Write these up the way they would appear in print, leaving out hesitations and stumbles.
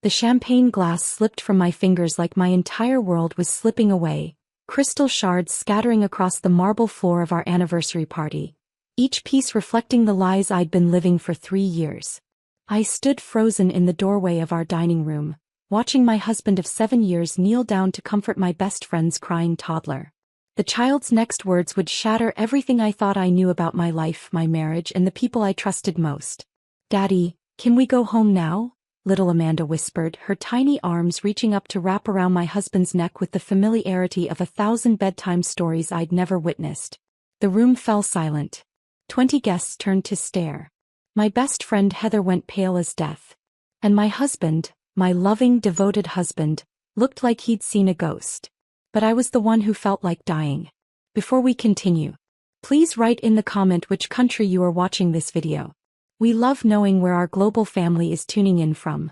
The champagne glass slipped from my fingers like my entire world was slipping away, crystal shards scattering across the marble floor of our anniversary party, each piece reflecting the lies I'd been living for 3 years. I stood frozen in the doorway of our dining room, watching my husband of 7 years kneel down to comfort my best friend's crying toddler. The child's next words would shatter everything I thought I knew about my life, my marriage, and the people I trusted most. "Daddy, can we go home now?" little Amanda whispered, her tiny arms reaching up to wrap around my husband's neck with the familiarity of 1,000 bedtime stories I'd never witnessed. The room fell silent. 20 guests turned to stare. My best friend Heather went pale as death. And my husband, my loving, devoted husband, looked like he'd seen a ghost. But I was the one who felt like dying. Before we continue, please write in the comment which country you are watching this video. We love knowing where our global family is tuning in from.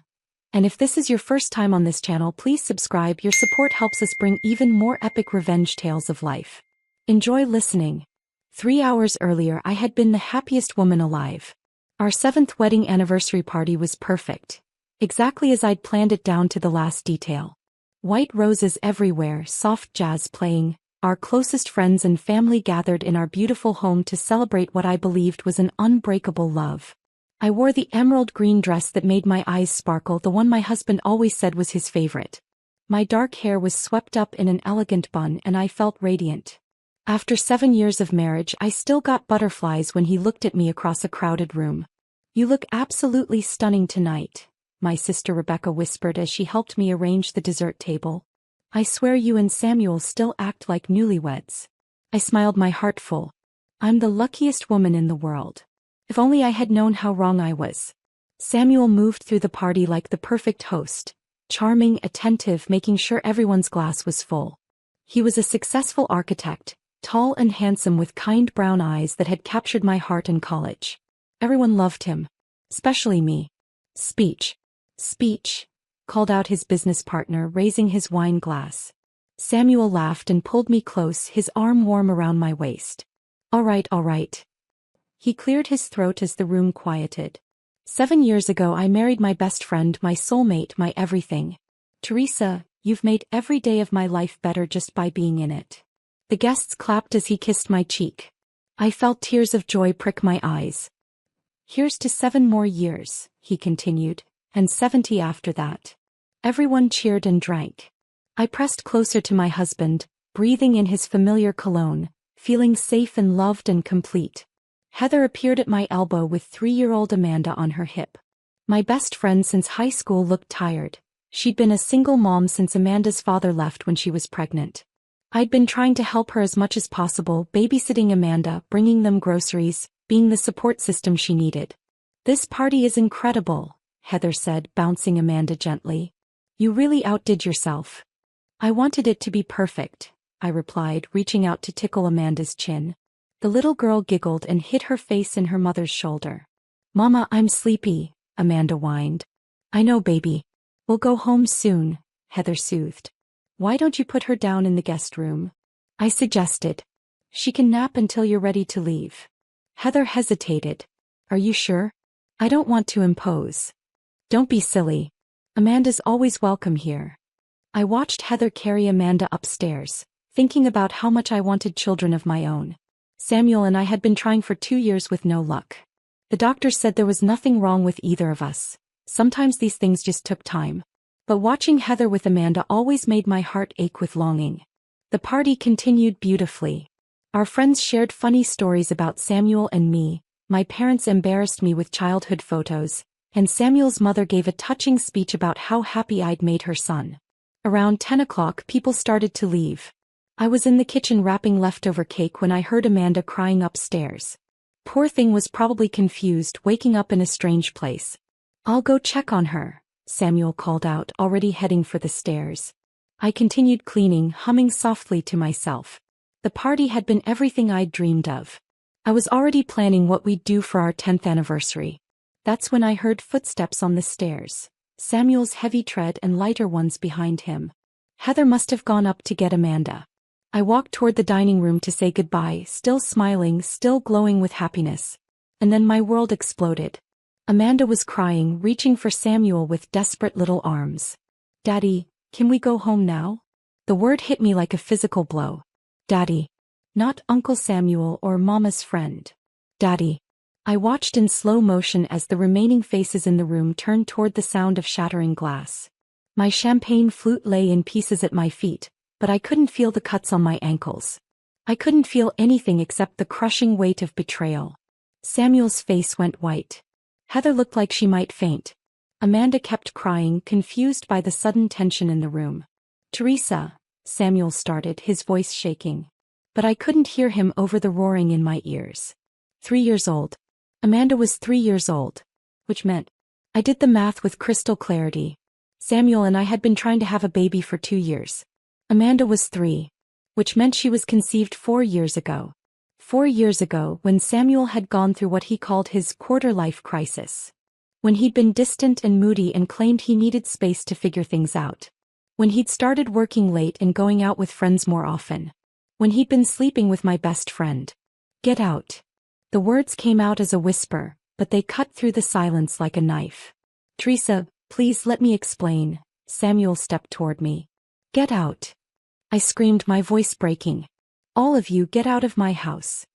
And if this is your first time on this channel, please subscribe. Your support helps us bring even more epic revenge tales of life. Enjoy listening. 3 hours earlier I had been the happiest woman alive. Our 7th wedding anniversary party was perfect. Exactly as I'd planned it down to the last detail. White roses everywhere, soft jazz playing, our closest friends and family gathered in our beautiful home to celebrate what I believed was an unbreakable love. I wore the emerald green dress that made my eyes sparkle, the one my husband always said was his favorite. My dark hair was swept up in an elegant bun and I felt radiant. After 7 years of marriage, I still got butterflies when he looked at me across a crowded room. "You look absolutely stunning tonight," my sister Rebecca whispered as she helped me arrange the dessert table. "I swear you and Samuel still act like newlyweds." I smiled, my heart full. I'm the luckiest woman in the world. If only I had known how wrong I was. Samuel moved through the party like the perfect host, charming, attentive, making sure everyone's glass was full. He was a successful architect, tall and handsome with kind brown eyes that had captured my heart in college. Everyone loved him. Especially me. Speech, called out his business partner, raising his wine glass. Samuel laughed and pulled me close, his arm warm around my waist. All right. He cleared his throat as the room quieted. 7 years ago I married my best friend, my soulmate, my everything. Teresa, you've made every day of my life better just by being in it. The guests clapped as he kissed my cheek. I felt tears of joy prick my eyes. Here's to 7 more years, he continued, and 70 after that. Everyone cheered and drank. I pressed closer to my husband, breathing in his familiar cologne, feeling safe and loved and complete. Heather appeared at my elbow with 3-year-old Amanda on her hip. My best friend since high school looked tired. She'd been a single mom since Amanda's father left when she was pregnant. I'd been trying to help her as much as possible, babysitting Amanda, bringing them groceries, being the support system she needed. "This party is incredible," Heather said, bouncing Amanda gently. "You really outdid yourself." "I wanted it to be perfect," I replied, reaching out to tickle Amanda's chin. The little girl giggled and hid her face in her mother's shoulder. "Mama, I'm sleepy," Amanda whined. "I know, baby. We'll go home soon," Heather soothed. "Why don't you put her down in the guest room?" I suggested. "She can nap until you're ready to leave." Heather hesitated. "Are you sure? I don't want to impose." "Don't be silly. Amanda's always welcome here." I watched Heather carry Amanda upstairs, thinking about how much I wanted children of my own. Samuel and I had been trying for 2 years with no luck. The doctor said there was nothing wrong with either of us. Sometimes these things just took time. But watching Heather with Amanda always made my heart ache with longing. The party continued beautifully. Our friends shared funny stories about Samuel and me, my parents embarrassed me with childhood photos, and Samuel's mother gave a touching speech about how happy I'd made her son. Around 10 o'clock people started to leave. I was in the kitchen wrapping leftover cake when I heard Amanda crying upstairs. Poor thing was probably confused, waking up in a strange place. "I'll go check on her," Samuel called out, already heading for the stairs. I continued cleaning, humming softly to myself. The party had been everything I'd dreamed of. I was already planning what we'd do for our 10th anniversary. That's when I heard footsteps on the stairs, Samuel's heavy tread and lighter ones behind him. Heather must have gone up to get Amanda. I walked toward the dining room to say goodbye, still smiling, still glowing with happiness. And then my world exploded. Amanda was crying, reaching for Samuel with desperate little arms. Daddy, can we go home now? The word hit me like a physical blow. Daddy. Not Uncle Samuel or Mama's friend. Daddy. I watched in slow motion as the remaining faces in the room turned toward the sound of shattering glass. My champagne flute lay in pieces at my feet, but I couldn't feel the cuts on my ankles. I couldn't feel anything except the crushing weight of betrayal. Samuel's face went white. Heather looked like she might faint. Amanda kept crying, confused by the sudden tension in the room. Teresa, Samuel started, his voice shaking. But I couldn't hear him over the roaring in my ears. 3 years old. Amanda was 3 years old. Which meant, I did the math with crystal clarity. Samuel and I had been trying to have a baby for 2 years. Amanda was 3. Which meant she was conceived 4 years ago. 4 years ago, when Samuel had gone through what he called his quarter-life crisis. When he'd been distant and moody and claimed he needed space to figure things out. When he'd started working late and going out with friends more often. When he'd been sleeping with my best friend. Get out. The words came out as a whisper, but they cut through the silence like a knife. Teresa, please let me explain. Samuel stepped toward me. Get out. I screamed, my voice breaking. All of you get out of my house.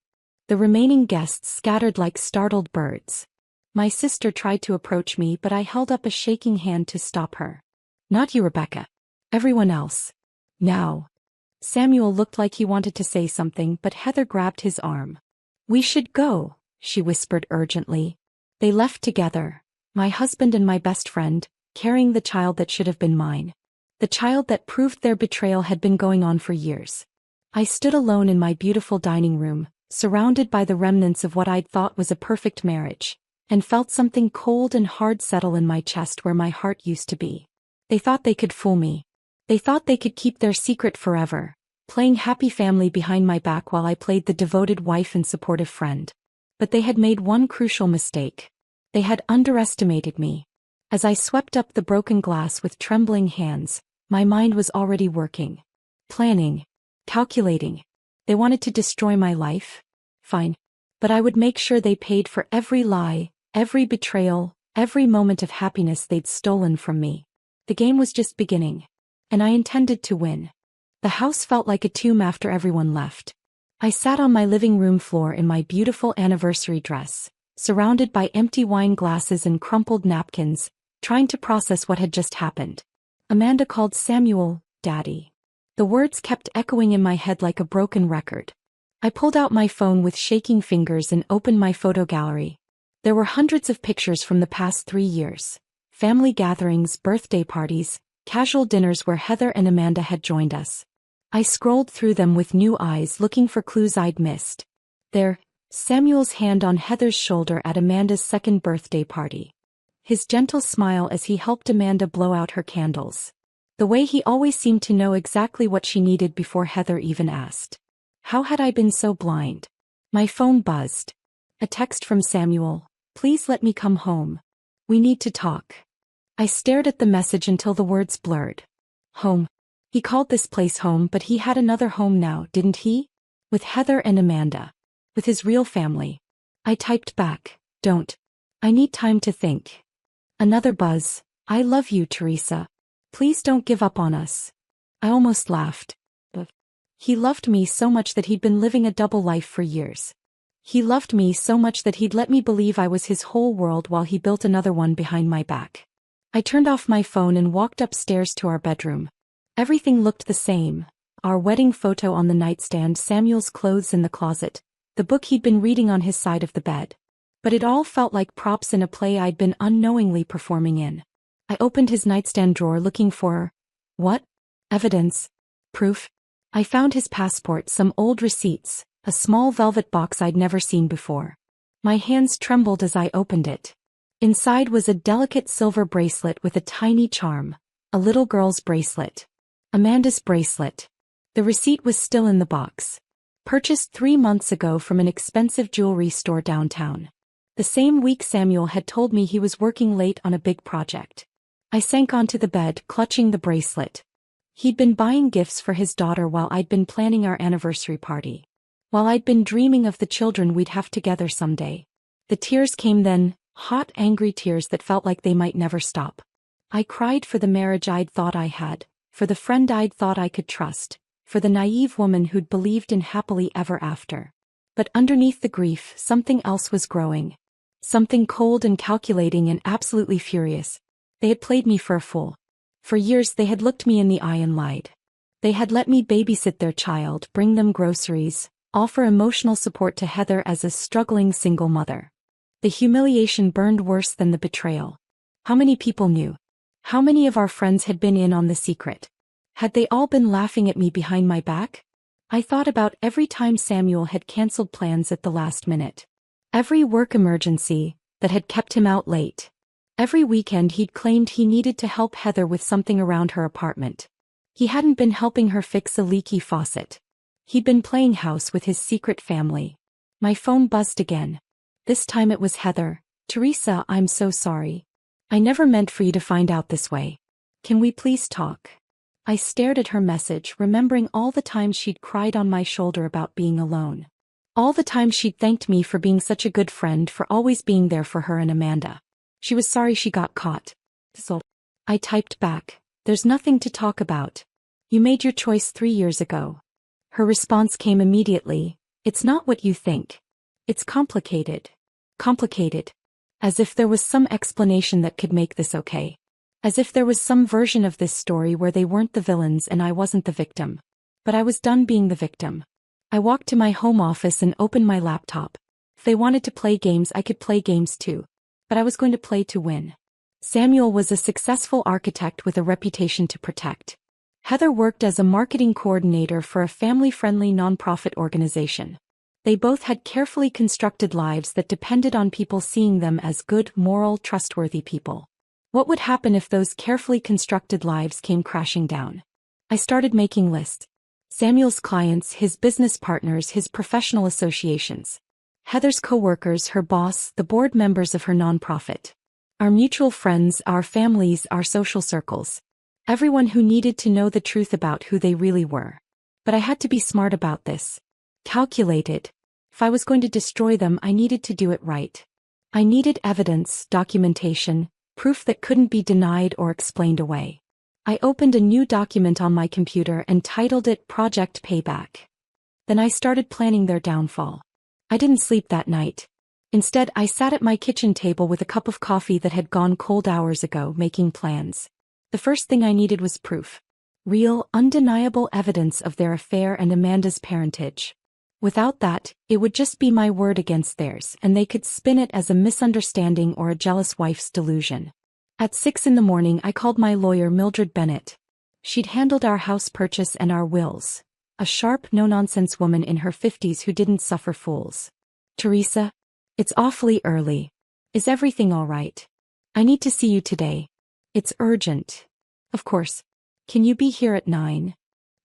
The remaining guests scattered like startled birds. My sister tried to approach me, but I held up a shaking hand to stop her. Not you, Rebecca. Everyone else. Now. Samuel looked like he wanted to say something, but Heather grabbed his arm. We should go, she whispered urgently. They left together, my husband and my best friend, carrying the child that should have been mine. The child that proved their betrayal had been going on for years. I stood alone in my beautiful dining room, surrounded by the remnants of what I'd thought was a perfect marriage, and felt something cold and hard settle in my chest where my heart used to be. They thought they could fool me. They thought they could keep their secret forever, playing happy family behind my back while I played the devoted wife and supportive friend. But they had made one crucial mistake. They had underestimated me. As I swept up the broken glass with trembling hands, my mind was already working. Planning. Calculating. They wanted to destroy my life? Fine. But I would make sure they paid for every lie, every betrayal, every moment of happiness they'd stolen from me. The game was just beginning. And I intended to win. The house felt like a tomb after everyone left. I sat on my living room floor in my beautiful anniversary dress, surrounded by empty wine glasses and crumpled napkins, trying to process what had just happened. Amanda called Samuel, Daddy. The words kept echoing in my head like a broken record. I pulled out my phone with shaking fingers and opened my photo gallery. There were hundreds of pictures from the past 3 years. Family gatherings, birthday parties, casual dinners where Heather and Amanda had joined us. I scrolled through them with new eyes, looking for clues I'd missed. There, Samuel's hand on Heather's shoulder at Amanda's second birthday party. His gentle smile as he helped Amanda blow out her candles. The way he always seemed to know exactly what she needed before Heather even asked. How had I been so blind? My phone buzzed. A text from Samuel. Please let me come home. We need to talk. I stared at the message until the words blurred. Home. He called this place home, but he had another home now, didn't he? With Heather and Amanda. With his real family. I typed back, don't. I need time to think. Another buzz. I love you, Teresa. Please don't give up on us. I almost laughed. But he loved me so much that he'd been living a double life for years. He loved me so much that he'd let me believe I was his whole world while he built another one behind my back. I turned off my phone and walked upstairs to our bedroom. Everything looked the same. Our wedding photo on the nightstand, Samuel's clothes in the closet, the book he'd been reading on his side of the bed. But it all felt like props in a play I'd been unknowingly performing in. I opened his nightstand drawer looking for... what? Evidence. Proof. I found his passport, some old receipts, a small velvet box I'd never seen before. My hands trembled as I opened it. Inside was a delicate silver bracelet with a tiny charm, a little girl's bracelet. Amanda's bracelet. The receipt was still in the box. Purchased 3 months ago from an expensive jewelry store downtown. The same week Samuel had told me he was working late on a big project. I sank onto the bed, clutching the bracelet. He'd been buying gifts for his daughter while I'd been planning our anniversary party. While I'd been dreaming of the children we'd have together someday. The tears came then, Hot, angry tears that felt like they might never stop. I cried for the marriage I'd thought I had, for the friend I'd thought I could trust, for the naive woman who'd believed in happily ever after. But underneath the grief, something else was growing. Something cold and calculating and absolutely furious. They had played me for a fool. For years they had looked me in the eye and lied. They had let me babysit their child, bring them groceries, offer emotional support to Heather as a struggling single mother. The humiliation burned worse than the betrayal. How many people knew? How many of our friends had been in on the secret? Had they all been laughing at me behind my back? I thought about every time Samuel had canceled plans at the last minute. Every work emergency that had kept him out late. Every weekend he'd claimed he needed to help Heather with something around her apartment. He hadn't been helping her fix a leaky faucet. He'd been playing house with his secret family. My phone buzzed again. This time it was Heather. Teresa, I'm so sorry. I never meant for you to find out this way. Can we please talk? I stared at her message, remembering all the times she'd cried on my shoulder about being alone. All the times she'd thanked me for being such a good friend, for always being there for her and Amanda. She was sorry she got caught. So I typed back, there's nothing to talk about. You made your choice 3 years ago. Her response came immediately, it's not what you think. It's complicated. Complicated. As if there was some explanation that could make this okay. As if there was some version of this story where they weren't the villains and I wasn't the victim. But I was done being the victim. I walked to my home office and opened my laptop. If they wanted to play games, I could play games too. But I was going to play to win. Samuel was a successful architect with a reputation to protect. Heather worked as a marketing coordinator for a family-friendly nonprofit organization. They both had carefully constructed lives that depended on people seeing them as good, moral, trustworthy people. What would happen if those carefully constructed lives came crashing down? I started making lists. Samuel's clients, his business partners, his professional associations. Heather's co-workers, her boss, the board members of her nonprofit. Our mutual friends, our families, our social circles. Everyone who needed to know the truth about who they really were. But I had to be smart about this. Calculated. If I was going to destroy them, I needed to do it right. I needed evidence, documentation, proof that couldn't be denied or explained away. I opened a new document on my computer and titled it Project Payback. Then I started planning their downfall. I didn't sleep that night. Instead, I sat at my kitchen table with a cup of coffee that had gone cold hours ago, making plans. The first thing I needed was proof. Real, undeniable evidence of their affair and Amanda's parentage. Without that, it would just be my word against theirs, and they could spin it as a misunderstanding or a jealous wife's delusion. At 6 in the morning, I called my lawyer, Mildred Bennett. She'd handled our house purchase and our wills. A sharp, no-nonsense woman in her 50s who didn't suffer fools. Teresa? It's awfully early. Is everything all right? I need to see you today. It's urgent. Of course. Can you be here at 9?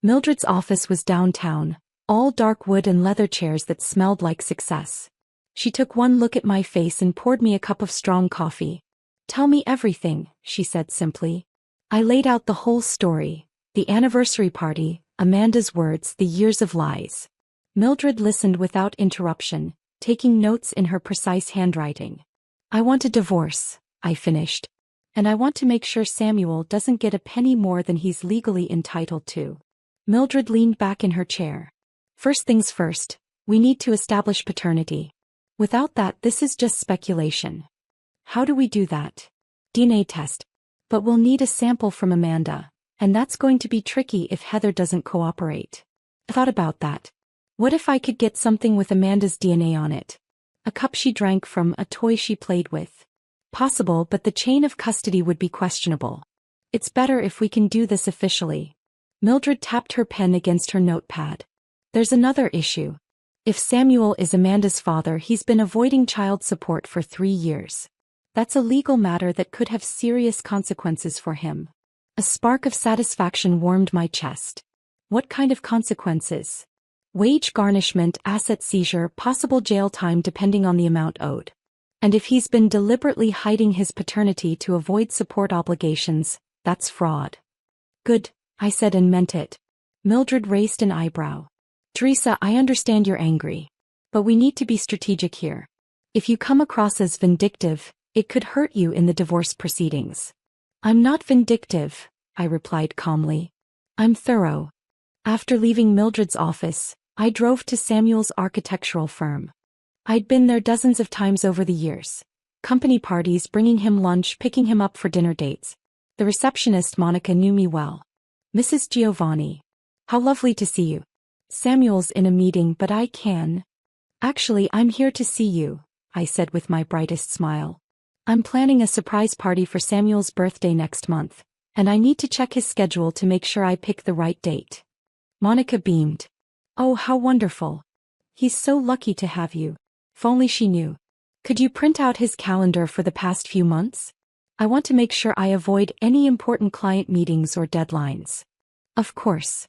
Mildred's office was downtown. All dark wood and leather chairs that smelled like success. She took one look at my face and poured me a cup of strong coffee. Tell me everything, she said simply. I laid out the whole story. The anniversary party, Amanda's words, the years of lies. Mildred listened without interruption, taking notes in her precise handwriting. I want a divorce, I finished. And I want to make sure Samuel doesn't get a penny more than he's legally entitled to. Mildred leaned back in her chair. First things first, we need to establish paternity. Without that, this is just speculation. How do we do that? DNA test. But we'll need a sample from Amanda, and that's going to be tricky if Heather doesn't cooperate. I thought about that. What if I could get something with Amanda's DNA on it? A cup she drank from, a toy she played with. Possible, but the chain of custody would be questionable. It's better if we can do this officially. Mildred tapped her pen against her notepad. There's another issue. If Samuel is Amanda's father, he's been avoiding child support for 3 years. That's a legal matter that could have serious consequences for him. A spark of satisfaction warmed my chest. What kind of consequences? Wage garnishment, asset seizure, possible jail time depending on the amount owed. And if he's been deliberately hiding his paternity to avoid support obligations, that's fraud. Good, I said and meant it. Mildred raised an eyebrow. Teresa, I understand you're angry. But we need to be strategic here. If you come across as vindictive, It could hurt you in the divorce proceedings. I'm not vindictive, I replied calmly. I'm thorough. After leaving Mildred's office, I drove to Samuel's architectural firm. I'd been there dozens of times over the years. Company parties, bringing him lunch, picking him up for dinner dates. The receptionist Monica knew me well. Mrs. Giovanni. How lovely to see you. Samuel's in a meeting, but I can. Actually, I'm here to see you, I said with my brightest smile. I'm planning a surprise party for Samuel's birthday next month, and I need to check his schedule to make sure I pick the right date. Monica beamed. Oh, how wonderful. He's so lucky to have you. If only she knew. Could you print out his calendar for the past few months? I want to make sure I avoid any important client meetings or deadlines. Of course.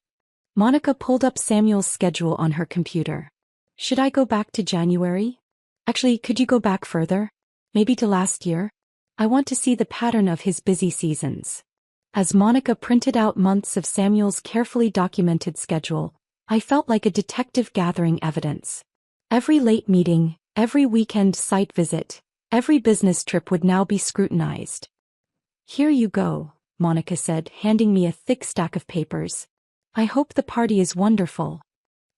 Monica pulled up Samuel's schedule on her computer. Should I go back to January? Actually, could you go back further? Maybe to last year? I want to see the pattern of his busy seasons. As Monica printed out months of Samuel's carefully documented schedule, I felt like a detective gathering evidence. Every late meeting, every weekend site visit, every business trip would now be scrutinized. Here you go, Monica said, handing me a thick stack of papers. I hope the party is wonderful.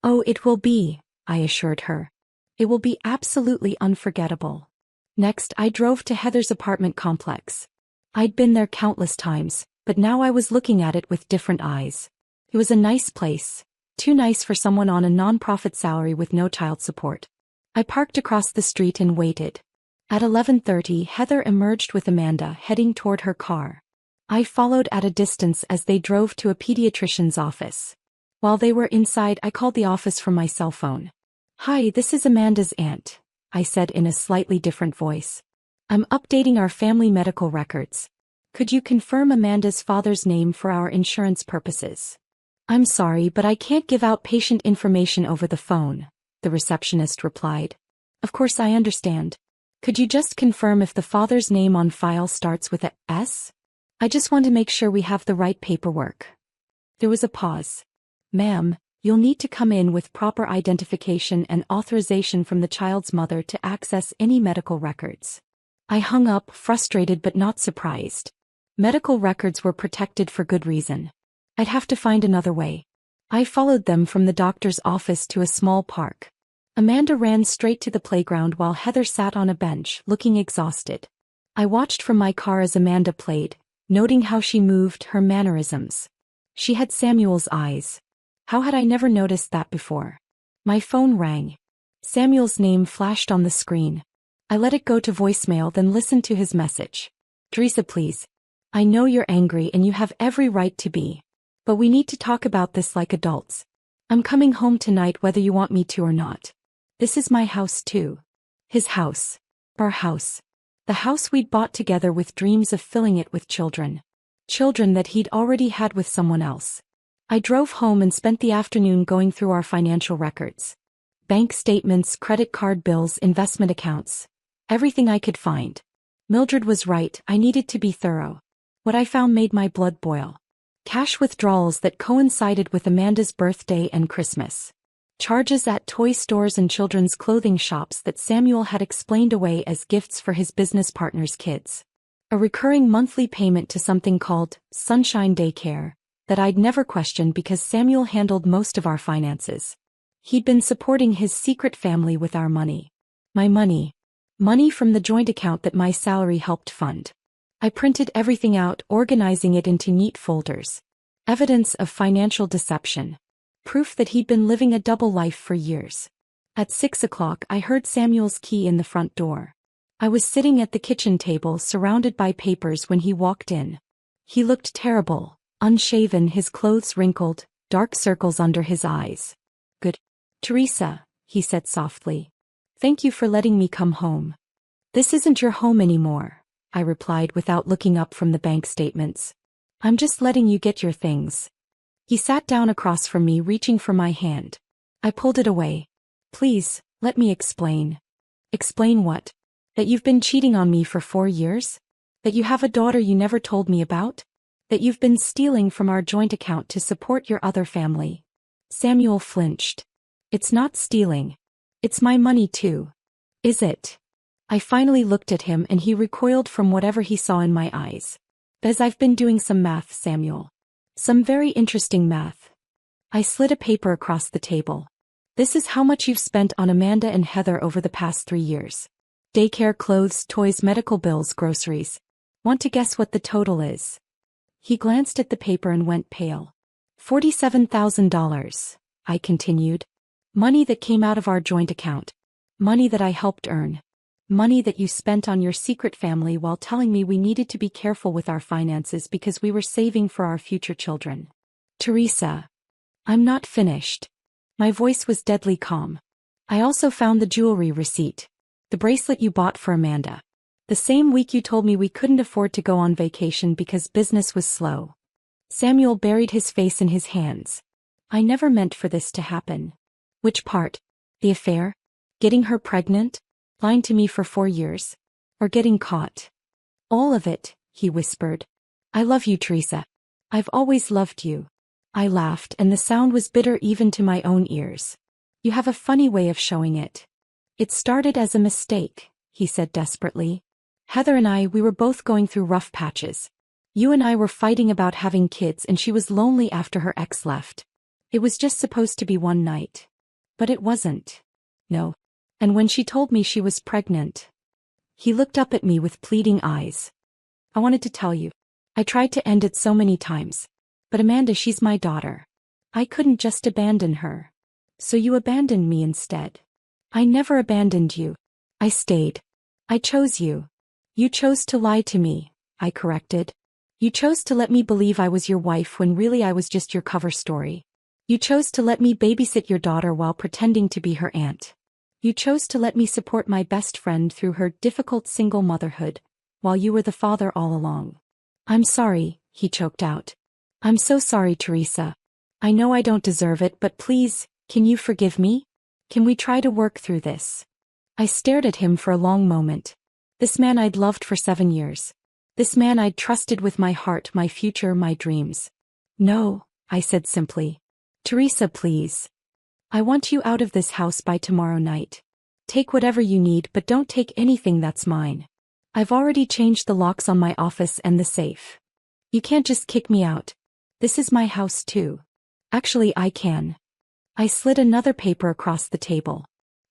Oh, it will be, I assured her. It will be absolutely unforgettable. Next, I drove to Heather's apartment complex. I'd been there countless times, but now I was looking at it with different eyes. It was a nice place, too nice for someone on a non-profit salary with no child support. I parked across the street and waited. At 11:30, Heather emerged with Amanda heading toward her car. I followed at a distance as they drove to a pediatrician's office. While they were inside, I called the office from my cell phone. Hi, this is Amanda's aunt, I said in a slightly different voice. I'm updating our family medical records. Could you confirm Amanda's father's name for our insurance purposes? I'm sorry, but I can't give out patient information over the phone, the receptionist replied. Of course, I understand. Could you just confirm if the father's name on file starts with a S? I just want to make sure we have the right paperwork. There was a pause. Ma'am, you'll need to come in with proper identification and authorization from the child's mother to access any medical records. I hung up, frustrated but not surprised. Medical records were protected for good reason. I'd have to find another way. I followed them from the doctor's office to a small park. Amanda ran straight to the playground while Heather sat on a bench, looking exhausted. I watched from my car as Amanda played, noting how she moved, her mannerisms. She had Samuel's eyes. How had I never noticed that before? My phone rang. Samuel's name flashed on the screen. I let it go to voicemail, then listened to his message. Teresa, please. I know you're angry and you have every right to be. But we need to talk about this like adults. I'm coming home tonight whether you want me to or not. This is my house too. His house. Our house. The house we'd bought together with dreams of filling it with children. Children that he'd already had with someone else. I drove home and spent the afternoon going through our financial records. Bank statements, credit card bills, investment accounts. Everything I could find. Mildred was right, I needed to be thorough. What I found made my blood boil. Cash withdrawals that coincided with Amanda's birthday and Christmas. Charges at toy stores and children's clothing shops that Samuel had explained away as gifts for his business partner's kids. A recurring monthly payment to something called Sunshine Daycare that I'd never questioned because Samuel handled most of our finances. He'd been supporting his secret family with our money. My money. Money from the joint account that my salary helped fund. I printed everything out, organizing it into neat folders. Evidence of financial deception. Proof that he'd been living a double life for years. At 6 o'clock, I heard Samuel's key in the front door. I was sitting at the kitchen table surrounded by papers when he walked in. He looked terrible, unshaven, his clothes wrinkled, dark circles under his eyes. Good. Teresa, he said softly. Thank you for letting me come home. This isn't your home anymore, I replied without looking up from the bank statements. I'm just letting you get your things. He sat down across from me, reaching for my hand. I pulled it away. Please, let me explain. Explain what? That you've been cheating on me for 4 years? That you have a daughter you never told me about? That you've been stealing from our joint account to support your other family? Samuel flinched. It's not stealing. It's my money too. Is it? I finally looked at him and he recoiled from whatever he saw in my eyes. As I've been doing some math, Samuel. Some very interesting math. I slid a paper across the table. This is how much you've spent on Amanda and Heather over the past 3 years. Daycare, clothes, toys, medical bills, groceries. Want to guess what the total is? He glanced at the paper and went pale. $47,000, I continued. Money that came out of our joint account. Money that I helped earn. Money that you spent on your secret family while telling me we needed to be careful with our finances because we were saving for our future children. Teresa. I'm not finished. My voice was deadly calm. I also found the jewelry receipt. The bracelet you bought for Amanda. The same week you told me we couldn't afford to go on vacation because business was slow. Samuel buried his face in his hands. I never meant for this to happen. Which part? The affair? Getting her pregnant? Lying to me for 4 years? Or getting caught? All of it, he whispered. I love you, Teresa. I've always loved you. I laughed and the sound was bitter even to my own ears. You have a funny way of showing it. It started as a mistake, he said desperately. Heather and I, we were both going through rough patches. You and I were fighting about having kids and she was lonely after her ex left. It was just supposed to be one night. But it wasn't. No. And when she told me she was pregnant. He looked up at me with pleading eyes. I wanted to tell you. I tried to end it so many times. But Amanda, she's my daughter. I couldn't just abandon her. So you abandoned me instead. I never abandoned you. I stayed. I chose you. You chose to lie to me, I corrected. You chose to let me believe I was your wife when really I was just your cover story. You chose to let me babysit your daughter while pretending to be her aunt. You chose to let me support my best friend through her difficult single motherhood, while you were the father all along. I'm sorry, he choked out. I'm so sorry, Teresa. I know I don't deserve it, but please, can you forgive me? Can we try to work through this? I stared at him for a long moment. This man I'd loved for 7 years. This man I'd trusted with my heart, my future, my dreams. No, I said simply. Teresa, please. I want you out of this house by tomorrow night. Take whatever you need, but don't take anything that's mine. I've already changed the locks on my office and the safe. You can't just kick me out. This is my house too. Actually, I can. I slid another paper across the table.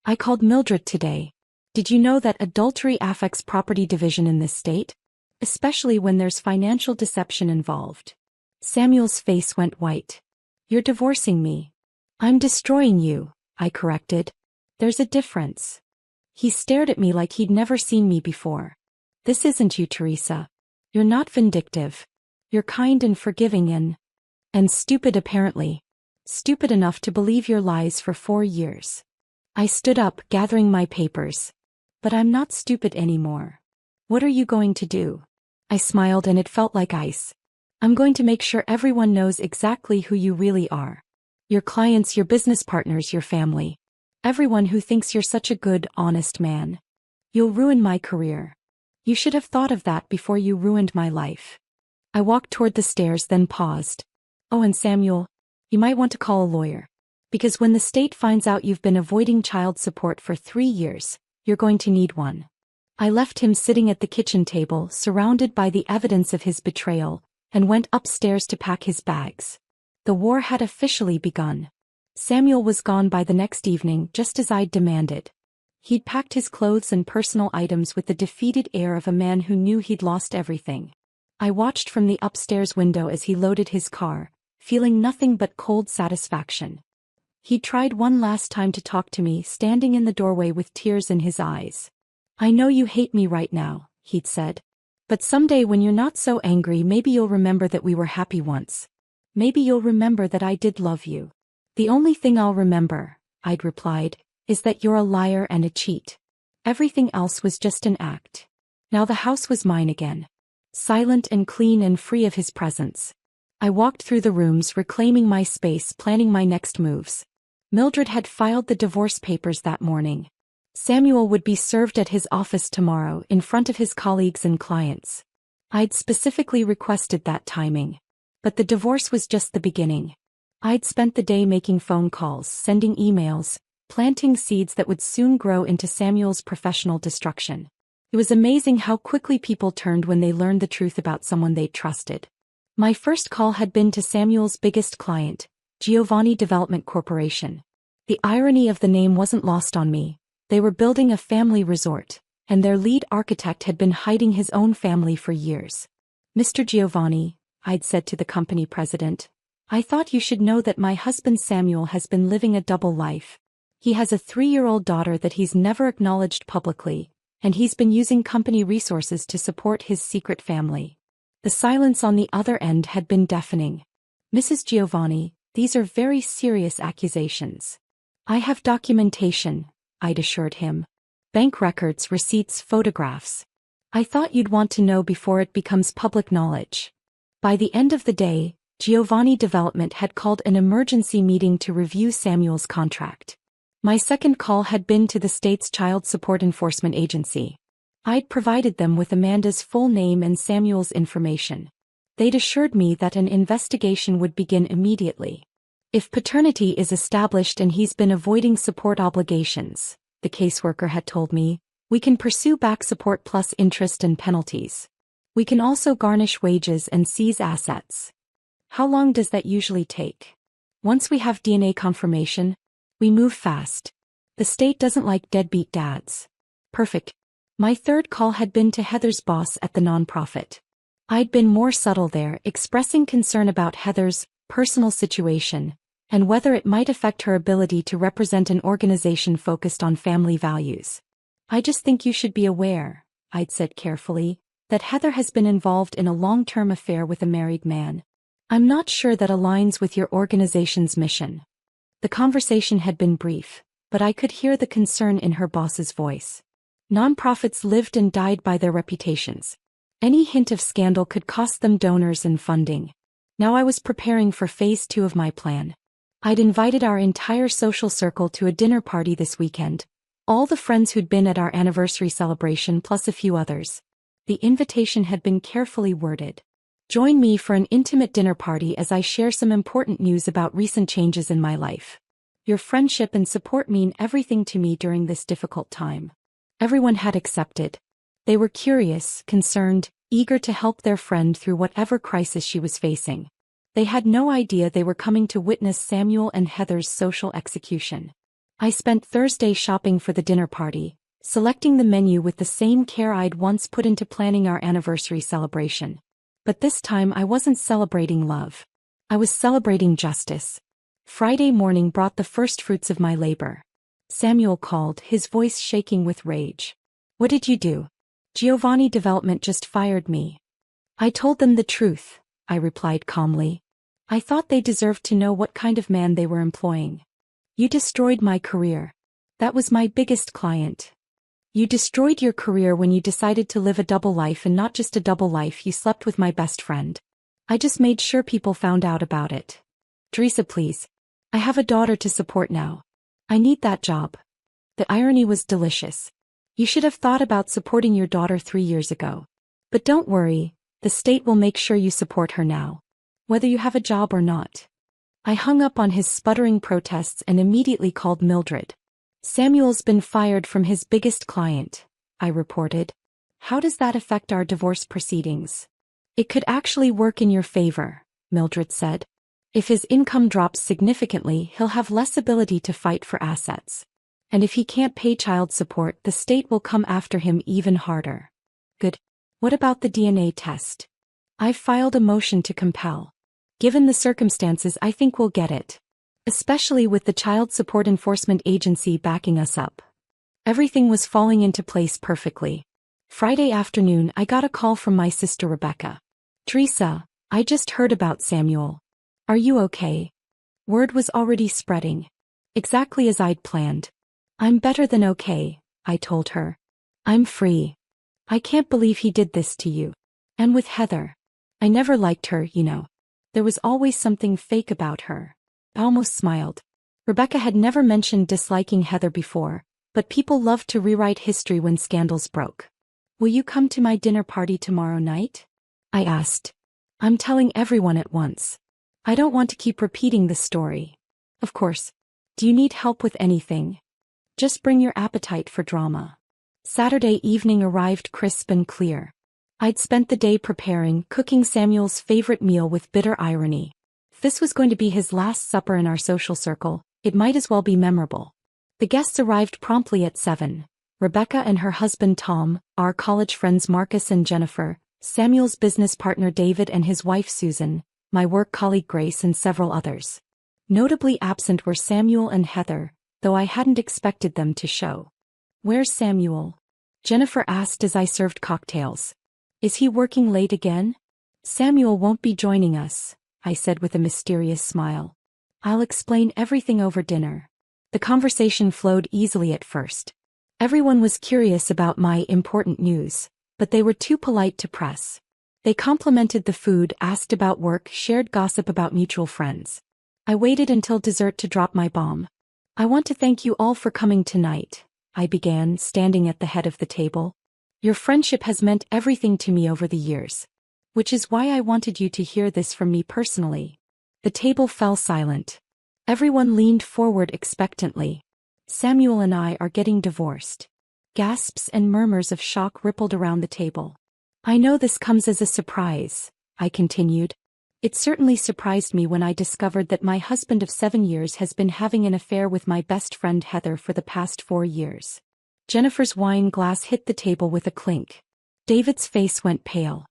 I called Mildred today. Did you know that adultery affects property division in this state? Especially when there's financial deception involved. Samuel's face went white. You're divorcing me. I'm destroying you, I corrected. There's a difference. He stared at me like he'd never seen me before. This isn't you, Teresa. You're not vindictive. You're kind and forgiving and stupid apparently. Stupid enough to believe your lies for 4 years. I stood up, gathering my papers. But I'm not stupid anymore. What are you going to do? I smiled and it felt like ice. I'm going to make sure everyone knows exactly who you really are. Your clients, your business partners, your family. Everyone who thinks you're such a good, honest man. You'll ruin my career. You should have thought of that before you ruined my life. I walked toward the stairs, then paused. Oh, and Samuel, you might want to call a lawyer. Because when the state finds out you've been avoiding child support for 3 years, you're going to need one. I left him sitting at the kitchen table, surrounded by the evidence of his betrayal, and went upstairs to pack his bags. The war had officially begun. Samuel was gone by the next evening, just as I'd demanded. He'd packed his clothes and personal items with the defeated air of a man who knew he'd lost everything. I watched from the upstairs window as he loaded his car, feeling nothing but cold satisfaction. He tried one last time to talk to me, standing in the doorway with tears in his eyes. I know you hate me right now, he'd said. But someday when you're not so angry, maybe you'll remember that we were happy once. Maybe you'll remember that I did love you. The only thing I'll remember, I'd replied, is that you're a liar and a cheat. Everything else was just an act. Now the house was mine again. Silent and clean and free of his presence. I walked through the rooms, reclaiming my space, planning my next moves. Mildred had filed the divorce papers that morning. Samuel would be served at his office tomorrow in front of his colleagues and clients. I'd specifically requested that timing. But the divorce was just the beginning. I'd spent the day making phone calls, sending emails, planting seeds that would soon grow into Samuel's professional destruction. It was amazing how quickly people turned when they learned the truth about someone they trusted. My first call had been to Samuel's biggest client, Giovanni Development Corporation. The irony of the name wasn't lost on me. They were building a family resort, and their lead architect had been hiding his own family for years. "Mr. Giovanni," I'd said to the company president, "I thought you should know that my husband Samuel has been living a double life. He has a 3-year-old daughter that he's never acknowledged publicly, and he's been using company resources to support his secret family." The silence on the other end had been deafening. "Mrs. Giovanni, these are very serious accusations." "I have documentation," I'd assured him. "Bank records, receipts, photographs. I thought you'd want to know before it becomes public knowledge." By the end of the day, Giovanni Development had called an emergency meeting to review Samuel's contract. My second call had been to the state's Child Support Enforcement Agency. I'd provided them with Amanda's full name and Samuel's information. They'd assured me that an investigation would begin immediately. "If paternity is established and he's been avoiding support obligations," the caseworker had told me, "we can pursue back support plus interest and penalties. We can also garnish wages and seize assets." "How long does that usually take?" "Once we have DNA confirmation, we move fast. The state doesn't like deadbeat dads." "Perfect." My third call had been to Heather's boss at the nonprofit. I'd been more subtle there, expressing concern about Heather's personal situation and whether it might affect her ability to represent an organization focused on family values. "I just think you should be aware," I'd said carefully, "that Heather has been involved in a long-term affair with a married man. I'm not sure that aligns with your organization's mission." The conversation had been brief, but I could hear the concern in her boss's voice. Nonprofits lived and died by their reputations. Any hint of scandal could cost them donors and funding. Now I was preparing for phase 2 of my plan. I'd invited our entire social circle to a dinner party this weekend, all the friends who'd been at our anniversary celebration plus a few others. The invitation had been carefully worded. "Join me for an intimate dinner party as I share some important news about recent changes in my life. Your friendship and support mean everything to me during this difficult time." Everyone had accepted. They were curious, concerned, eager to help their friend through whatever crisis she was facing. They had no idea they were coming to witness Samuel and Heather's social execution. I spent Thursday shopping for the dinner party, selecting the menu with the same care I'd once put into planning our anniversary celebration. But this time I wasn't celebrating love. I was celebrating justice. Friday morning brought the first fruits of my labor. Samuel called, his voice shaking with rage. "What did you do?" "Giovanni Development just fired me." "I told them the truth," I replied calmly. "I thought they deserved to know what kind of man they were employing." "You destroyed my career. That was my biggest client." "You destroyed your career when you decided to live a double life, and not just a double life, you slept with my best friend. I just made sure people found out about it." "Teresa, please. I have a daughter to support now. I need that job." The irony was delicious. "You should have thought about supporting your daughter 3 years ago. But don't worry, the state will make sure you support her now, whether you have a job or not." I hung up on his sputtering protests and immediately called Mildred. "Samuel's been fired from his biggest client," I reported. "How does that affect our divorce proceedings?" "It could actually work in your favor," Mildred said. "If his income drops significantly, he'll have less ability to fight for assets. And if he can't pay child support, the state will come after him even harder." "Good. What about the DNA test?" "I've filed a motion to compel. Given the circumstances, I think we'll get it. Especially with the Child Support Enforcement Agency backing us up." Everything was falling into place perfectly. Friday afternoon, I got a call from my sister Rebecca. "Teresa, I just heard about Samuel. Are you okay?" Word was already spreading. Exactly as I'd planned. "I'm better than okay," I told her. "I'm free. I can't believe he did this to you. And with Heather. I never liked her, you know. There was always something fake about her." I almost smiled. Rebecca had never mentioned disliking Heather before, but people loved to rewrite history when scandals broke. "Will you come to my dinner party tomorrow night?" I asked. "I'm telling everyone at once. I don't want to keep repeating the story." "Of course. Do you need help with anything? Just bring your appetite for drama. Saturday evening arrived crisp and clear. I'd spent the day preparing, cooking Samuel's favorite meal with bitter irony. If this was going to be his last supper in our social circle, it might as well be memorable. The guests arrived promptly at 7. Rebecca and her husband Tom, our college friends Marcus and Jennifer, Samuel's business partner David and his wife Susan, my work colleague Grace and several others. Notably absent were Samuel and Heather, though I hadn't expected them to show. "Where's Samuel?" Jennifer asked as I served cocktails. "Is he working late again?" "Samuel won't be joining us," I said with a mysterious smile. "I'll explain everything over dinner." The conversation flowed easily at first. Everyone was curious about my important news, but they were too polite to press. They complimented the food, asked about work, shared gossip about mutual friends. I waited until dessert to drop my bomb. "I want to thank you all for coming tonight," I began, standing at the head of the table. "Your friendship has meant everything to me over the years. Which is why I wanted you to hear this from me personally." The table fell silent. Everyone leaned forward expectantly. "Samuel and I are getting divorced." Gasps and murmurs of shock rippled around the table. "I know this comes as a surprise," I continued. "It certainly surprised me when I discovered that my husband of 7 years has been having an affair with my best friend Heather for the past 4 years. Jennifer's wine glass hit the table with a clink. David's face went pale.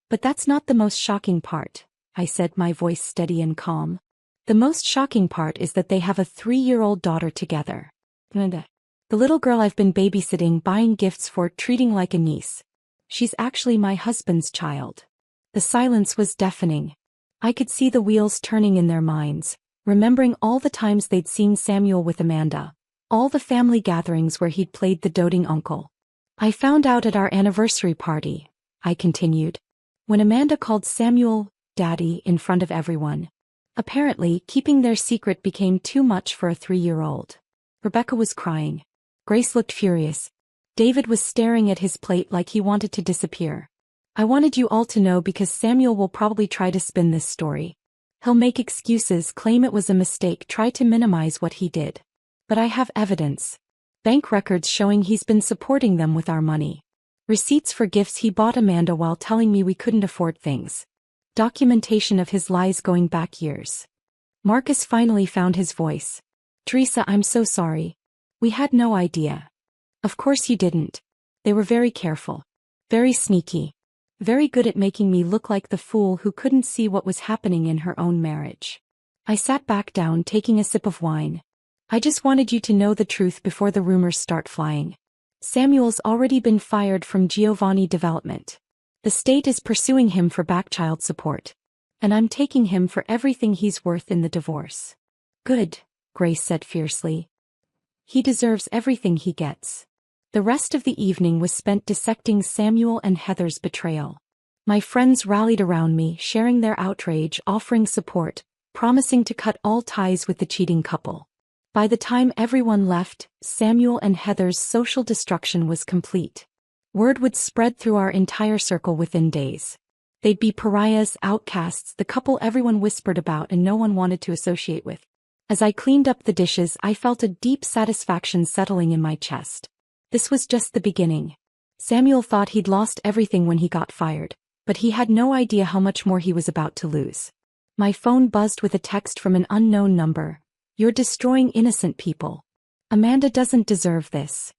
"But that's not the most shocking part," I said, my voice steady and calm. "The most shocking part is that they have a 3-year-old daughter together. The little girl I've been babysitting, buying gifts for, treating like a niece. She's actually my husband's child." The silence was deafening. I could see the wheels turning in their minds, remembering all the times they'd seen Samuel with Amanda, all the family gatherings where he'd played the doting uncle. "I found out at our anniversary party," I continued, "when Amanda called Samuel Daddy in front of everyone. Apparently, keeping their secret became too much for a 3-year-old. Rebecca was crying. Grace looked furious. David was staring at his plate like he wanted to disappear. "I wanted you all to know because Samuel will probably try to spin this story. He'll make excuses, claim it was a mistake, try to minimize what he did. But I have evidence. Bank records showing he's been supporting them with our money. Receipts for gifts he bought Amanda while telling me we couldn't afford things. Documentation of his lies going back years." Marcus finally found his voice. "Teresa, I'm so sorry. We had no idea." "Of course you didn't. They were very careful. Very sneaky. Very good at making me look like the fool who couldn't see what was happening in her own marriage." I sat back down, taking a sip of wine. "I just wanted you to know the truth before the rumors start flying. Samuel's already been fired from Giovanni Development. The state is pursuing him for back child support. And I'm taking him for everything he's worth in the divorce." "Good," Grace said fiercely. "He deserves everything he gets." The rest of the evening was spent dissecting Samuel and Heather's betrayal. My friends rallied around me, sharing their outrage, offering support, promising to cut all ties with the cheating couple. By the time everyone left, Samuel and Heather's social destruction was complete. Word would spread through our entire circle within days. They'd be pariahs, outcasts, the couple everyone whispered about and no one wanted to associate with. As I cleaned up the dishes, I felt a deep satisfaction settling in my chest. This was just the beginning. Samuel thought he'd lost everything when he got fired, but he had no idea how much more he was about to lose. My phone buzzed with a text from an unknown number. "You're destroying innocent people. Amanda doesn't deserve this."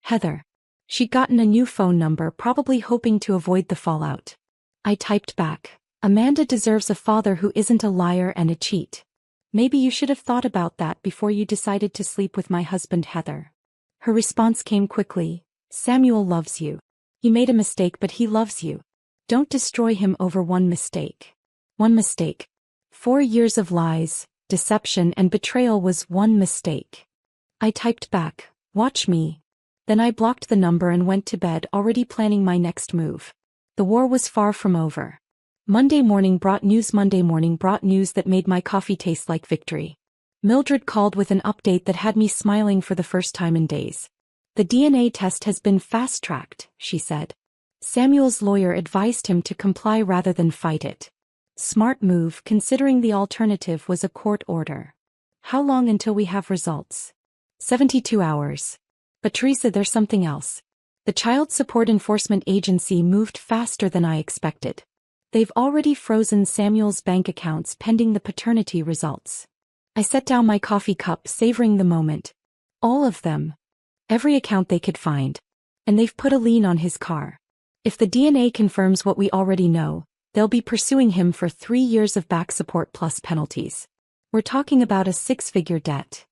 Heather. She'd gotten a new phone number, probably hoping to avoid the fallout. I typed back, "Amanda deserves a father who isn't a liar and a cheat. Maybe you should have thought about that before you decided to sleep with my husband Heather." Her response came quickly. "Samuel loves you. He made a mistake, but he loves you. Don't destroy him over one mistake." One mistake. 4 years of lies, deception, and betrayal was one mistake. I typed back, "Watch me." Then I blocked the number and went to bed, already planning my next move. The war was far from over. Monday morning brought news that made my coffee taste like victory. Mildred called with an update that had me smiling for the first time in days. "The DNA test has been fast-tracked," she said. Samuel's lawyer advised him to comply rather than fight it. Smart move, considering the alternative was a court order. How long until we have results? 72 hours. But Teresa, there's something else. The Child Support Enforcement Agency moved faster than I expected. They've already frozen Samuel's bank accounts pending the paternity results. I set down my coffee cup, savoring the moment. All of them. Every account they could find. And they've put a lien on his car. If the DNA confirms what we already know, they'll be pursuing him for 3 years of back support plus penalties. We're talking about a 6-figure debt.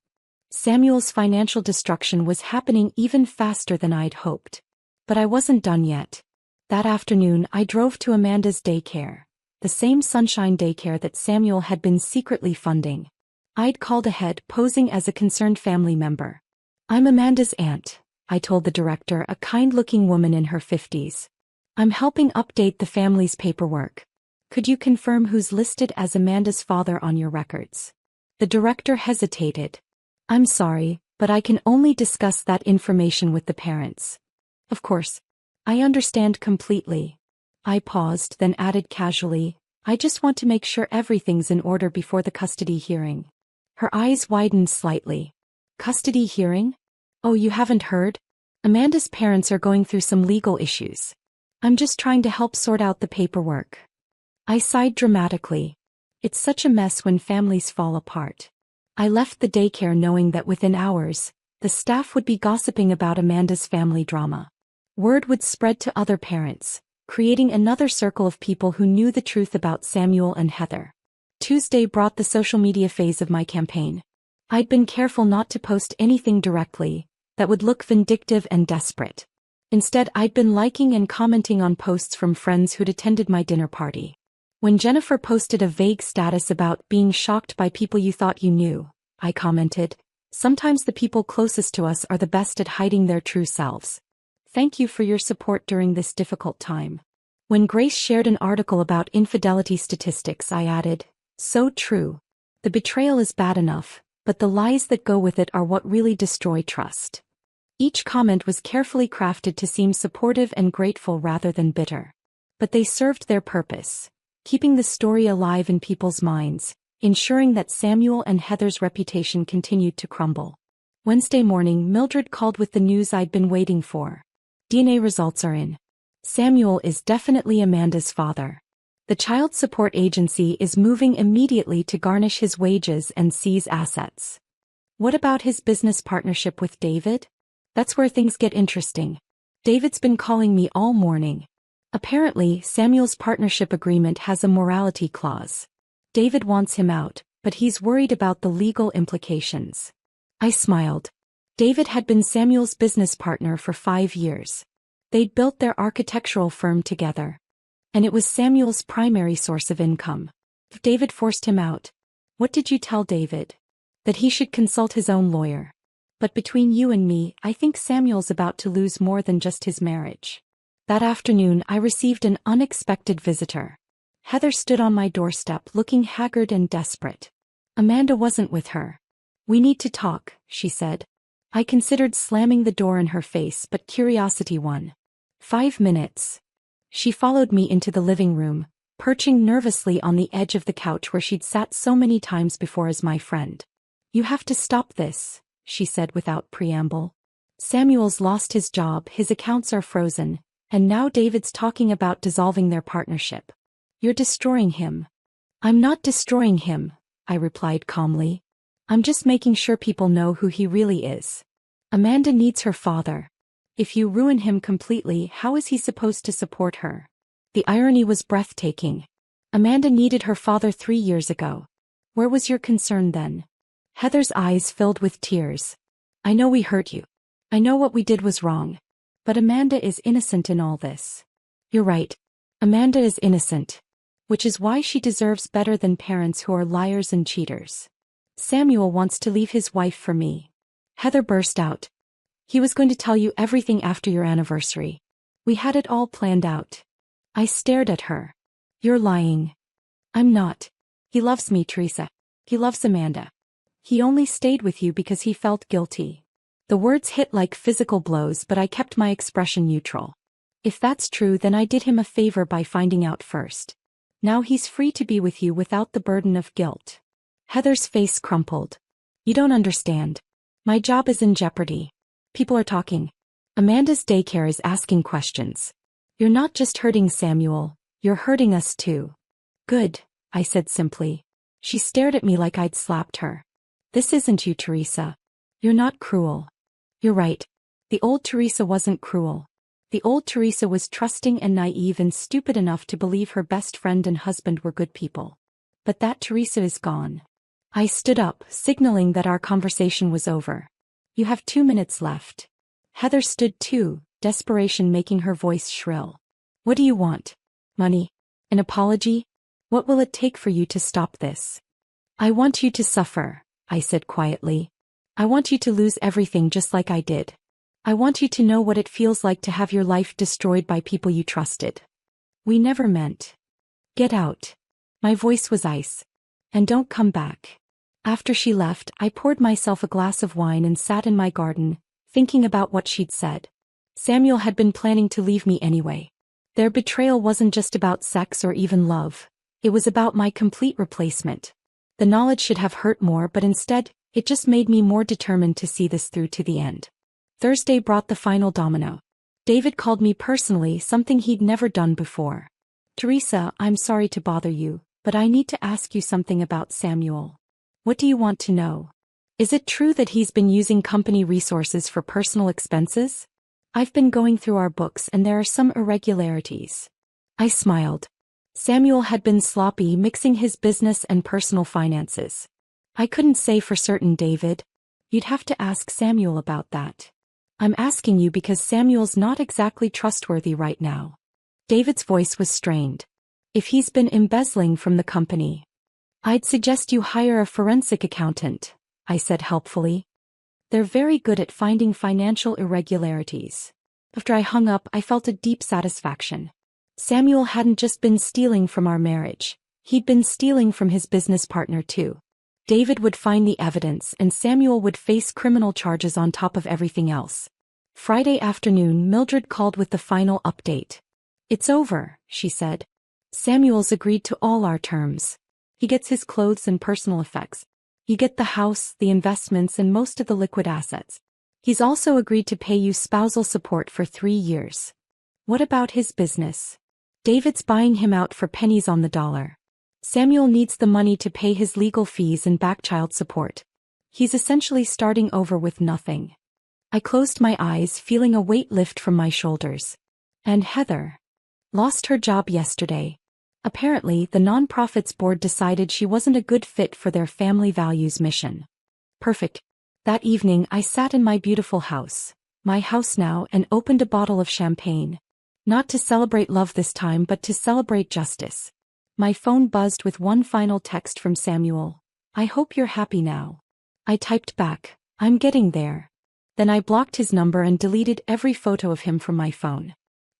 Samuel's financial destruction was happening even faster than I'd hoped. But I wasn't done yet. That afternoon I drove to Amanda's daycare, the same Sunshine daycare that Samuel had been secretly funding. I'd called ahead, posing as a concerned family member. I'm Amanda's aunt, I told the director, a kind-looking woman in her 50s. I'm helping update the family's paperwork. Could you confirm who's listed as Amanda's father on your records? The director hesitated. I'm sorry, but I can only discuss that information with the parents. Of course. I understand completely. I paused, then added casually, I just want to make sure everything's in order before the custody hearing. Her eyes widened slightly. Custody hearing? Oh, you haven't heard? Amanda's parents are going through some legal issues. I'm just trying to help sort out the paperwork. I sighed dramatically. It's such a mess when families fall apart. I left the daycare knowing that within hours, the staff would be gossiping about Amanda's family drama. Word would spread to other parents, creating another circle of people who knew the truth about Samuel and Heather. Tuesday brought the social media phase of my campaign. I'd been careful not to post anything directly that would look vindictive and desperate. Instead, I'd been liking and commenting on posts from friends who'd attended my dinner party. When Jennifer posted a vague status about being shocked by people you thought you knew, I commented, sometimes the people closest to us are the best at hiding their true selves. Thank you for your support during this difficult time. When Grace shared an article about infidelity statistics, I added, so true. The betrayal is bad enough, but the lies that go with it are what really destroy trust. Each comment was carefully crafted to seem supportive and grateful rather than bitter. But they served their purpose, keeping the story alive in people's minds, ensuring that Samuel and Heather's reputation continued to crumble. Wednesday morning, Mildred called with the news I'd been waiting for. DNA results are in. Samuel is definitely Amanda's father. The Child Support Agency is moving immediately to garnish his wages and seize assets. What about his business partnership with David? That's where things get interesting. David's been calling me all morning. Apparently, Samuel's partnership agreement has a morality clause. David wants him out, but he's worried about the legal implications. I smiled. David had been Samuel's business partner for 5 years. They'd built their architectural firm together. And it was Samuel's primary source of income. If David forced him out, what did you tell David? That he should consult his own lawyer. But between you and me, I think Samuel's about to lose more than just his marriage. That afternoon, I received an unexpected visitor. Heather stood on my doorstep looking haggard and desperate. Amanda wasn't with her. We need to talk, she said. I considered slamming the door in her face, but curiosity won. 5 minutes. She followed me into the living room, perching nervously on the edge of the couch where she'd sat so many times before as my friend. You have to stop this, she said without preamble. Samuel's lost his job, his accounts are frozen, and now David's talking about dissolving their partnership. You're destroying him. I'm not destroying him, I replied calmly. I'm just making sure people know who he really is. Amanda needs her father. If you ruin him completely, how is he supposed to support her? The irony was breathtaking. Amanda needed her father 3 years ago. Where was your concern then? Heather's eyes filled with tears. I know we hurt you. I know what we did was wrong. But Amanda is innocent in all this. You're right. Amanda is innocent. Which is why she deserves better than parents who are liars and cheaters. Samuel wants to leave his wife for me. Heather burst out. He was going to tell you everything after your anniversary. We had it all planned out. I stared at her. You're lying. I'm not. He loves me, Teresa. He loves Amanda. He only stayed with you because he felt guilty. The words hit like physical blows, but I kept my expression neutral. If that's true, then I did him a favor by finding out first. Now he's free to be with you without the burden of guilt. Heather's face crumpled. You don't understand. My job is in jeopardy. People are talking. Amanda's daycare is asking questions. You're not just hurting Samuel, you're hurting us too. Good, I said simply. She stared at me like I'd slapped her. This isn't you, Teresa. You're not cruel. You're right. The old Teresa wasn't cruel. The old Teresa was trusting and naive and stupid enough to believe her best friend and husband were good people. But that Teresa is gone. I stood up, signaling that our conversation was over. You have 2 minutes left. Heather stood too, desperation making her voice shrill. What do you want? Money? An apology? What will it take for you to stop this? I want you to suffer, I said quietly. I want you to lose everything just like I did. I want you to know what it feels like to have your life destroyed by people you trusted. We never meant. Get out. My voice was ice. And don't come back. After she left, I poured myself a glass of wine and sat in my garden, thinking about what she'd said. Samuel had been planning to leave me anyway. Their betrayal wasn't just about sex or even love. It was about my complete replacement. The knowledge should have hurt more, but instead, it just made me more determined to see this through to the end. Thursday brought the final domino. David called me personally, something he'd never done before. Teresa, I'm sorry to bother you, but I need to ask you something about Samuel. What do you want to know? Is it true that he's been using company resources for personal expenses? I've been going through our books and there are some irregularities. I smiled. Samuel had been sloppy, mixing his business and personal finances. I couldn't say for certain, David. You'd have to ask Samuel about that. I'm asking you because Samuel's not exactly trustworthy right now. David's voice was strained. If he's been embezzling from the company, I'd suggest you hire a forensic accountant, I said helpfully. They're very good at finding financial irregularities. After I hung up, I felt a deep satisfaction. Samuel hadn't just been stealing from our marriage. He'd been stealing from his business partner too. David would find the evidence and Samuel would face criminal charges on top of everything else. Friday afternoon, Mildred called with the final update. It's over, she said. Samuel's agreed to all our terms. He gets his clothes and personal effects. You get the house, the investments, and most of the liquid assets. He's also agreed to pay you spousal support for 3 years. What about his business? David's buying him out for pennies on the dollar. Samuel needs the money to pay his legal fees and back child support. He's essentially starting over with nothing. I closed my eyes, feeling a weight lift from my shoulders. And Heather lost her job yesterday. Apparently, the nonprofit's board decided she wasn't a good fit for their family values mission. Perfect. That evening, I sat in my beautiful house, my house now, and opened a bottle of champagne. Not to celebrate love this time, but to celebrate justice. My phone buzzed with one final text from Samuel. I hope you're happy now. I typed back, I'm getting there. Then I blocked his number and deleted every photo of him from my phone.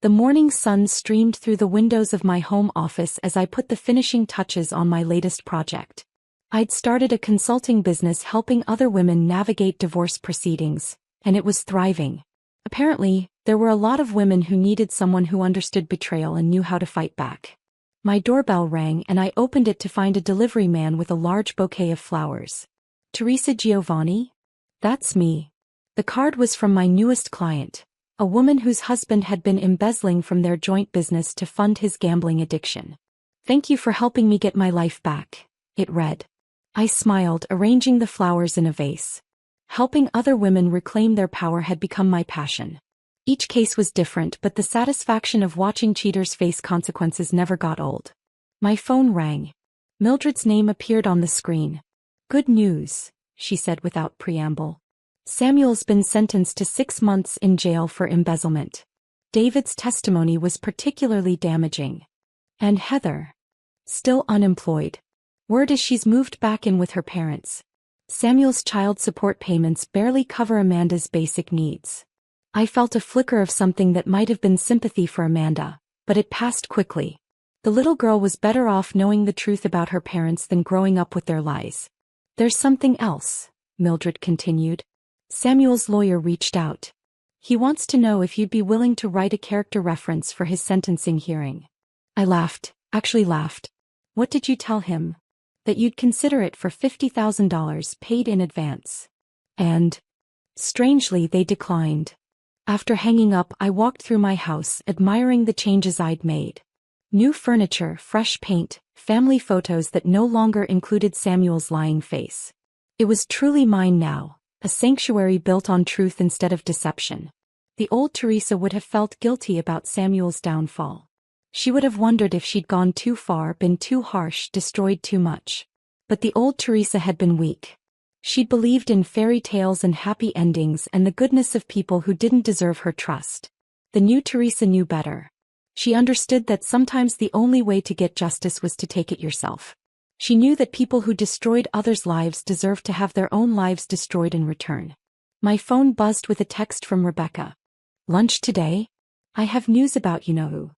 The morning sun streamed through the windows of my home office as I put the finishing touches on my latest project. I'd started a consulting business helping other women navigate divorce proceedings, and it was thriving. Apparently, there were a lot of women who needed someone who understood betrayal and knew how to fight back. My doorbell rang and I opened it to find a delivery man with a large bouquet of flowers. Teresa Giovanni? That's me. The card was from my newest client, a woman whose husband had been embezzling from their joint business to fund his gambling addiction. Thank you for helping me get my life back, it read. I smiled, arranging the flowers in a vase. Helping other women reclaim their power had become my passion. Each case was different, but the satisfaction of watching cheaters face consequences never got old. My phone rang. Mildred's name appeared on the screen. Good news, she said without preamble. Samuel's been sentenced to 6 months in jail for embezzlement. David's testimony was particularly damaging. And Heather? Still unemployed. Word is she's moved back in with her parents. Samuel's child support payments barely cover Amanda's basic needs. I felt a flicker of something that might have been sympathy for Amanda, but it passed quickly. The little girl was better off knowing the truth about her parents than growing up with their lies. There's something else, Mildred continued. Samuel's lawyer reached out. He wants to know if you'd be willing to write a character reference for his sentencing hearing. I laughed, actually laughed. What did you tell him? that you'd consider it for $50,000 paid in advance. And, strangely, they declined. After hanging up, I walked through my house, admiring the changes I'd made. New furniture, fresh paint, family photos that no longer included Samuel's lying face. It was truly mine now, a sanctuary built on truth instead of deception. The old Teresa would have felt guilty about Samuel's downfall. She would have wondered if she'd gone too far, been too harsh, destroyed too much. But the old Teresa had been weak. She'd believed in fairy tales and happy endings and the goodness of people who didn't deserve her trust. The new Teresa knew better. She understood that sometimes the only way to get justice was to take it yourself. She knew that people who destroyed others' lives deserved to have their own lives destroyed in return. My phone buzzed with a text from Rebecca. "Lunch today? I have news about you-know-who."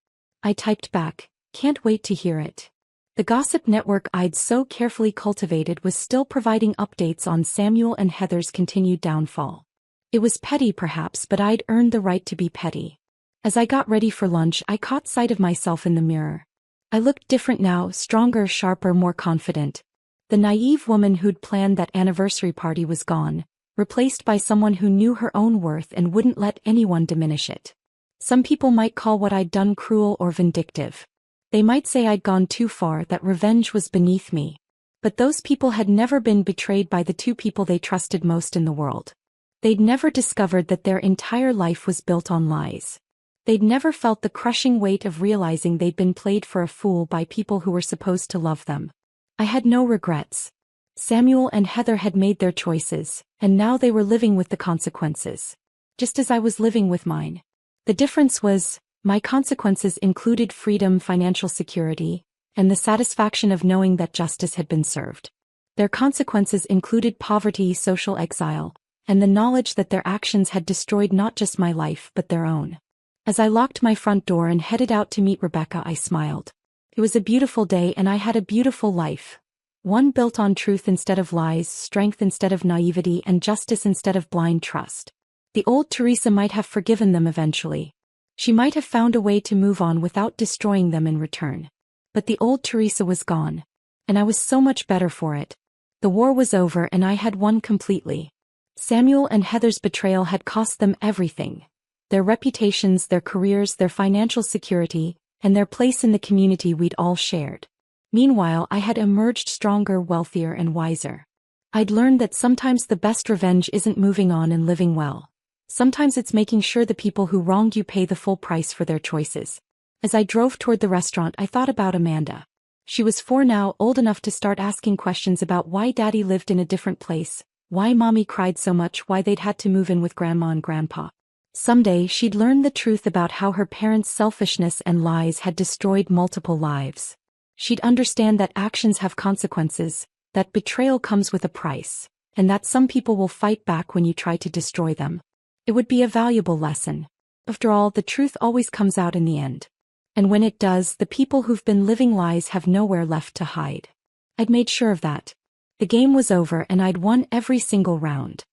I typed back, "Can't wait to hear it." The gossip network I'd so carefully cultivated was still providing updates on Samuel and Heather's continued downfall. It was petty perhaps, but I'd earned the right to be petty. As I got ready for lunch, I caught sight of myself in the mirror. I looked different now, stronger, sharper, more confident. The naive woman who'd planned that anniversary party was gone, replaced by someone who knew her own worth and wouldn't let anyone diminish it. Some people might call what I'd done cruel or vindictive. They might say I'd gone too far, that revenge was beneath me. But those people had never been betrayed by the two people they trusted most in the world. They'd never discovered that their entire life was built on lies. They'd never felt the crushing weight of realizing they'd been played for a fool by people who were supposed to love them. I had no regrets. Samuel and Heather had made their choices, and now they were living with the consequences. Just as I was living with mine. The difference was, my consequences included freedom, financial security, and the satisfaction of knowing that justice had been served. Their consequences included poverty, social exile, and the knowledge that their actions had destroyed not just my life but their own. As I locked my front door and headed out to meet Rebecca, I smiled. It was a beautiful day and I had a beautiful life. One built on truth instead of lies, strength instead of naivety, and justice instead of blind trust. The old Teresa might have forgiven them eventually. She might have found a way to move on without destroying them in return. But the old Teresa was gone. And I was so much better for it. The war was over and I had won completely. Samuel and Heather's betrayal had cost them everything. Their reputations, their careers, their financial security, and their place in the community we'd all shared. Meanwhile, I had emerged stronger, wealthier, and wiser. I'd learned that sometimes the best revenge isn't moving on and living well. Sometimes it's making sure the people who wronged you pay the full price for their choices. As I drove toward the restaurant, I thought about Amanda. She was 4 now, old enough to start asking questions about why Daddy lived in a different place, why Mommy cried so much, why they'd had to move in with Grandma and Grandpa. Someday she'd learn the truth about how her parents' selfishness and lies had destroyed multiple lives. She'd understand that actions have consequences, that betrayal comes with a price, and that some people will fight back when you try to destroy them. It would be a valuable lesson. After all, the truth always comes out in the end. And when it does, the people who've been living lies have nowhere left to hide. I'd made sure of that. The game was over and I'd won every single round.